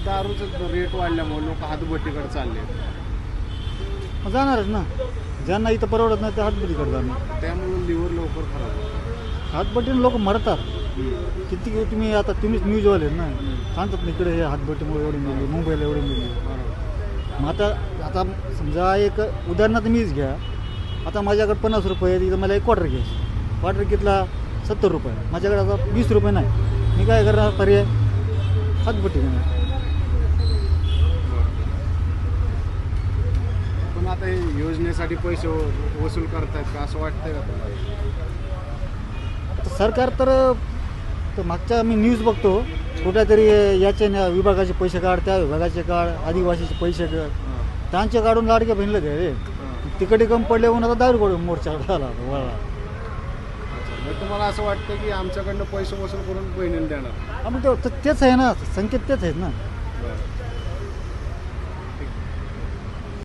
दारूचं rate वाढल्यामुळे लोक हातभट्टीकडे चालले, मग जाणारच ना. ज्यांना इथं परवडत नाही ते हातबट्टीकडे जाणार. त्यामुळे लिव्हर लवकर खराब होतं. हातबट्टीने लोक मरतात. किती तुम्ही आता तुम्हीच न्यूजवाले ना, सांगतात ना इकडे हे हातबट्टीमुळे एवढी मिळली, मुंबईला एवढी मिळली. मग आता समजा एक उदाहरणार्थ मीच घ्या. आता माझ्याकडे 50 रुपये आहे, तिथं मला एक क्वार्टर घ्यायची. क्वार्टर कितला 70 रुपये, माझ्याकडे आता 20 रुपये नाही. मी काय करणार, पर्याय हातबट्टी घेणार. पण आता हे योजनेसाठी पैसे वसूल करतायत का असं वाटतंय का तुम्हाला? आता सरकार तर मागच्या मी न्यूज बघतो, कुठेतरी याचे विभागाचे पैसे काढ, त्या विभागाचे काढ, आदिवासीचे पैसे काढ, त्यांचे काढून लाडक्या बहिणीला घ्या रे. तिकडे कमी पडले म्हणून आता दारू मोर्चा झाला वळला. मग तुम्हाला असं वाटतं की आमच्याकडनं पैसे वसूल करून बहिणीला देणार? मग तेच आहे ना, संकेत तेच आहेत ना.